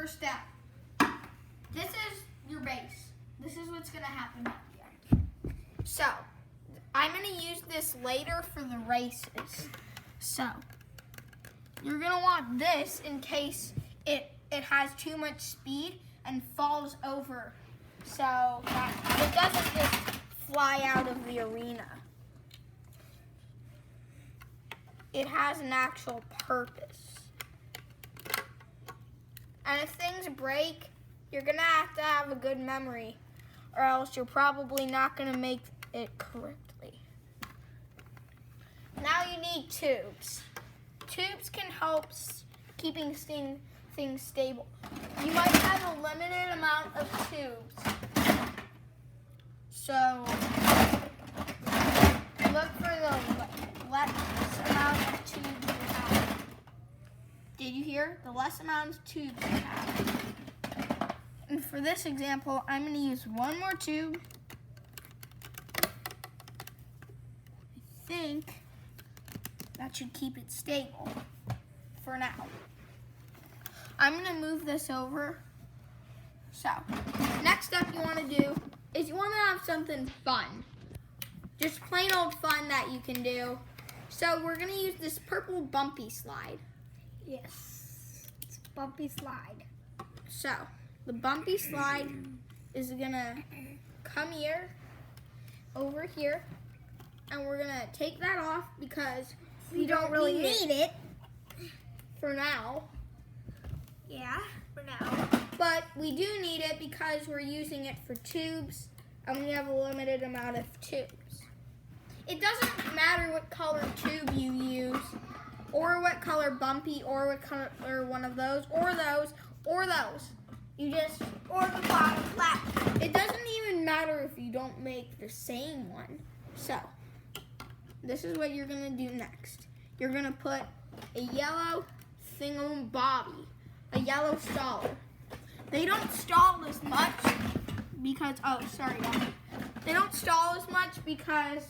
first step. This is your base. This is what's going to happen at the end. So, I'm going to use this later for the races. So, you're going to want this in case it has too much speed and falls over so that it doesn't just fly out of the arena. It has an actual purpose. And if things break, you're going to have a good memory, or else you're probably not going to make it correctly. Now you need tubes. Tubes can help keeping things stable. You might have a limited amount of tubes. So look for the less amount of tubes you have. Did you hear? The less amount of tubes you have. And for this example, I'm going to use one more tube. I think that should keep it stable for now. I'm going to move this over. So, next step you want to do is you want to have something fun. Just plain old fun that you can do. So, we're going to use this purple bumpy slide. Yes, it's a bumpy slide. So, the bumpy slide is going to come here, over here, and we're going to take that off because we don't really need it for now. Yeah, for now. But we do need it because we're using it for tubes, and we have a limited amount of tubes. It doesn't matter what color tube you use, or what color bumpy, or what color one of those, or those, or those. You just, Or the bottom flat. it doesn't even matter if you don't make the same one. So, this is what you're gonna do next. You're gonna put a yellow thingamabobby, a yellow staller. They don't stall as much because, oh, sorry, guys. They don't stall as much because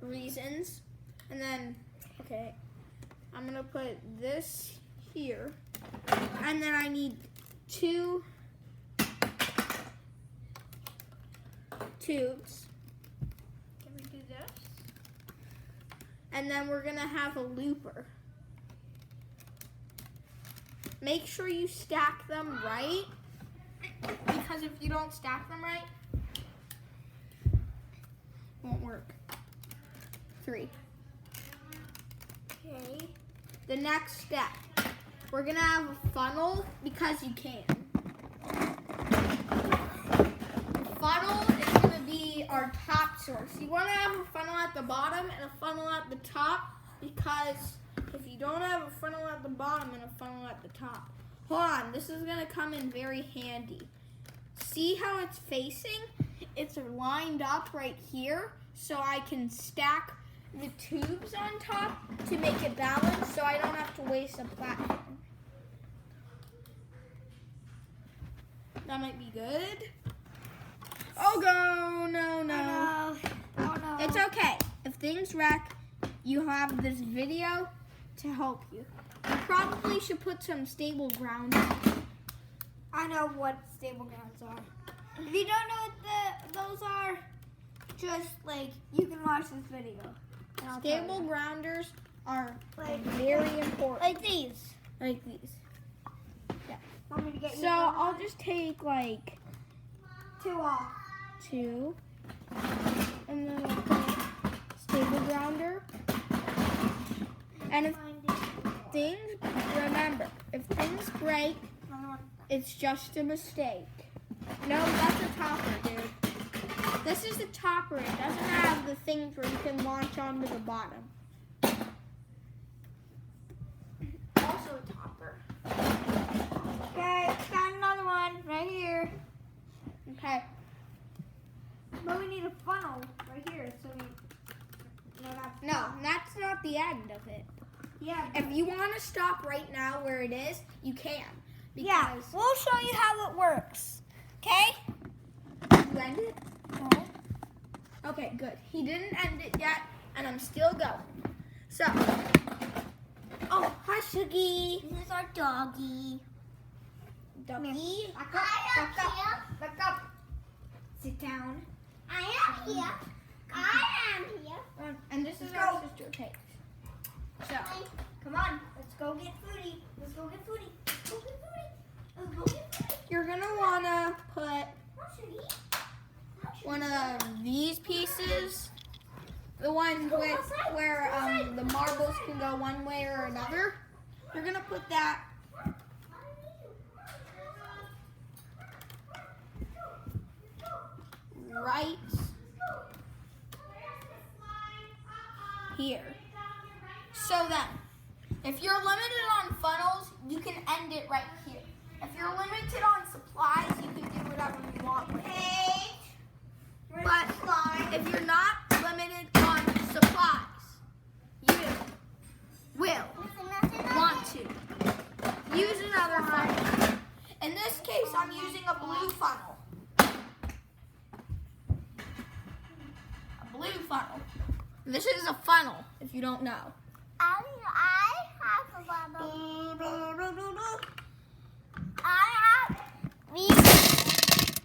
reasons. And then, okay, I'm gonna put this here. And then I need 2 tubes. Can we do this? And then we're gonna have a looper. Make sure you stack them right, because if you don't stack them right, it won't work. 3. Okay. The next step, we're gonna have a funnel because you can. The funnel is gonna be our top source. You wanna have a funnel at the bottom and a funnel at the top, because if you don't have a funnel at the bottom and a funnel at the top, hold on, this is gonna come in very handy. See how it's facing? It's lined up right here, so I can stack the tubes on top to make it balanced, so I don't have to waste a platform. That might be good. Oh, go, no. Oh no. It's okay. If things wreck, you have this video to help you. You probably should put some stable ground. I know what stable grounds are. If you don't know what those are, just like you can watch this video. and I'll tell Stable you. grounders are Like- very important. Like these. Like these. Want me to get you So one? I'll just take like 2 off. 2, and then we'll put stable grounder. And if remember, if things break, Another one. it's just a mistake. No, that's a topper, dude. This is the topper. It doesn't have the things where you can launch onto the bottom. Also a topper. Okay, got another one right here. Okay. But we need a funnel right here, so we. No, that's not the end of it. Yeah. If you want to stop right now where it is, you can. Because Yeah, we'll show you how it works. Okay? you end it? No. Okay, good. He didn't end it yet, and I'm still going. So, oh, hush, Shuggy. This is our doggy. Doggy. Back up. Back up. Sit down. I am here. I am here. And this is our sister Paige. So, Come on. Let's go get foodie. Let's go get foodie. Let's go get foodie. Let's go get foodie. you're gonna wanna put How should he? one of these pieces, the one with where the marbles can go one way or another. You're gonna put that right here. So then, if you're limited on funnels, you can end it right here. If you're limited on supplies, you can do whatever you want with it. But if you're not limited on supplies, you will want to use another funnel. In this case, I'm using a blue funnel. A blue funnel. This is a funnel, if you don't know. I have a bubble. I have these.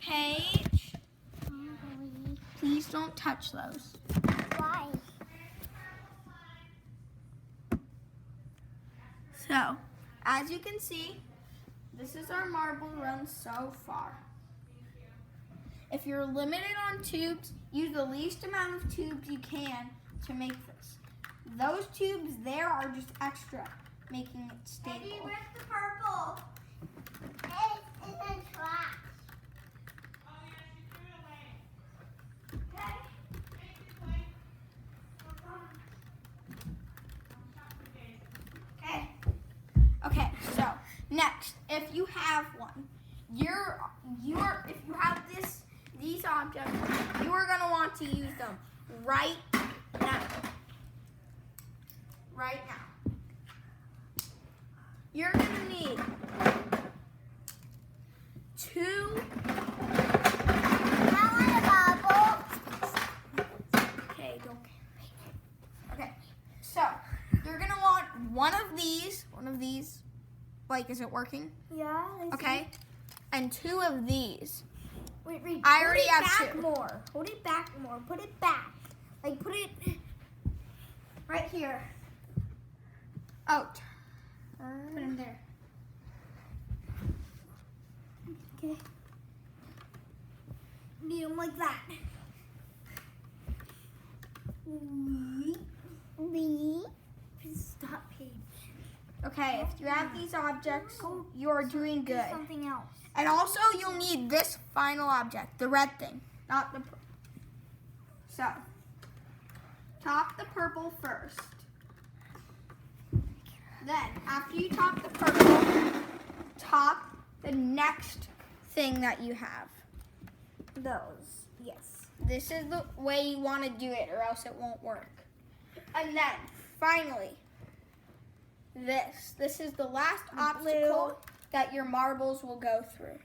Paige, please don't touch those. Why? So, as you can see, this is our marble run so far. If you're limited on tubes, use the least amount of tubes you can to make this. Those tubes there are just extra, making it stable. Where's the purple? It's in the trash. Okay. Okay, so next, if you have one, if you have these objects, you are gonna want to use them right now. Right now. You're gonna need two. I want a bubble. Okay, don't. Okay, so you're gonna want one of these. Like, is it working? Yeah. Okay, and two of these. Wait. I already have Hold it back two. more. Hold it back more. Put it back. Like, put it right here. Oh, Put him there. Okay. Need him like that. B. Stop, Paige. okay. If you have these objects, you are doing Do good. something else. And also, you'll need this final object, the red thing, not the. So, top the purple first. Then, after you top the purple, top the next thing that you have. Those. Yes. This is the way you want to do it, or else it won't work. And then, finally, this. This is the last obstacle that your marbles will go through.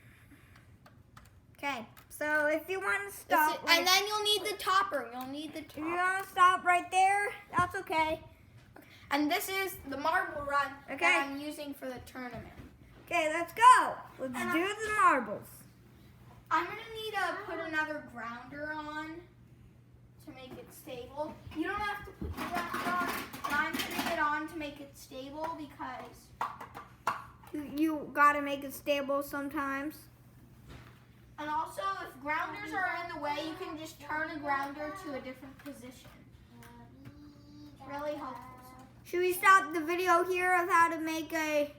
Okay. So if you want to This stop, is- and then you'll need the topper. You'll need the if you top. want to stop right there, that's okay. And this is the marble run Okay. that I'm using for the tournament. Okay, let's go. Let's And do the marbles. I'm gonna need to put another grounder on to make it stable. You don't have to put the grounder on, but I'm putting it on to make it stable because, You gotta make it stable sometimes. and also if grounders are in the way, you can just turn a grounder to a different position. It's really helpful. Should we stop the video here of how to make a...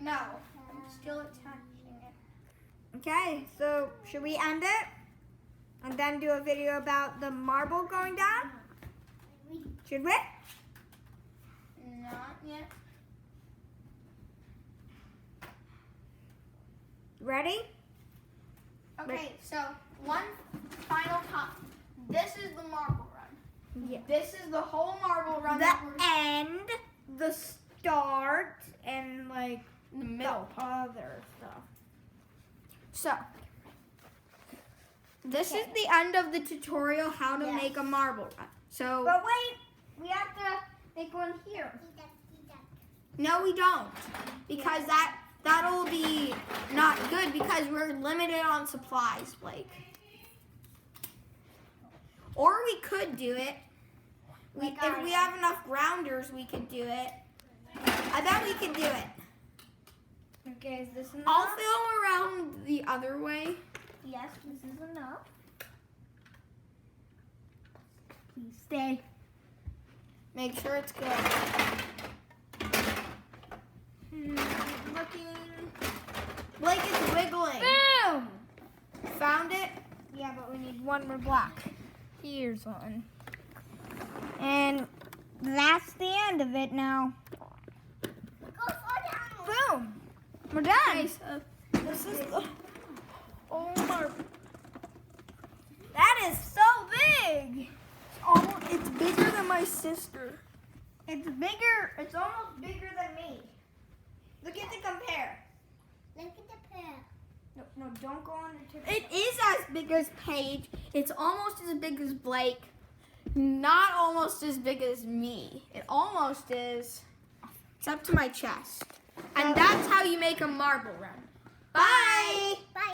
No, I'm still attaching it. Okay, so should we end it? And then do a video about the marble going down? Should we? Not yet. Ready? Okay, so one final time. This is the marble run. Yeah. This is the whole marble run The that we're end, the start, and like in the middle. the other stuff. So, this is the end of the tutorial how to Yes. make a marble run. So, But wait, we have to make one here. No, we don't. Because that'll be not good because we're limited on supplies, Blake. Or we could do it. If we have enough rounders, we could do it. I bet we could do it. Okay, is this enough? I'll film around the other way. Yes, this is enough. Please stay. Make sure it's good. Looking. Blake is wiggling. Boom! Found it? Yeah, but we need one more block. Here's one. And that's the end of it now. Go fall down. Boom! We're done. Okay, so this is the. Oh my. That is so big. It's bigger than my sister. It's bigger. It's almost bigger than me. Look at the compare. Look at the pair. No, don't go on the tip. It is as big as Paige. It's almost as big as Blake. Not almost as big as me. It almost is. It's up to my chest. And that's how you make a marble run. Bye. Bye.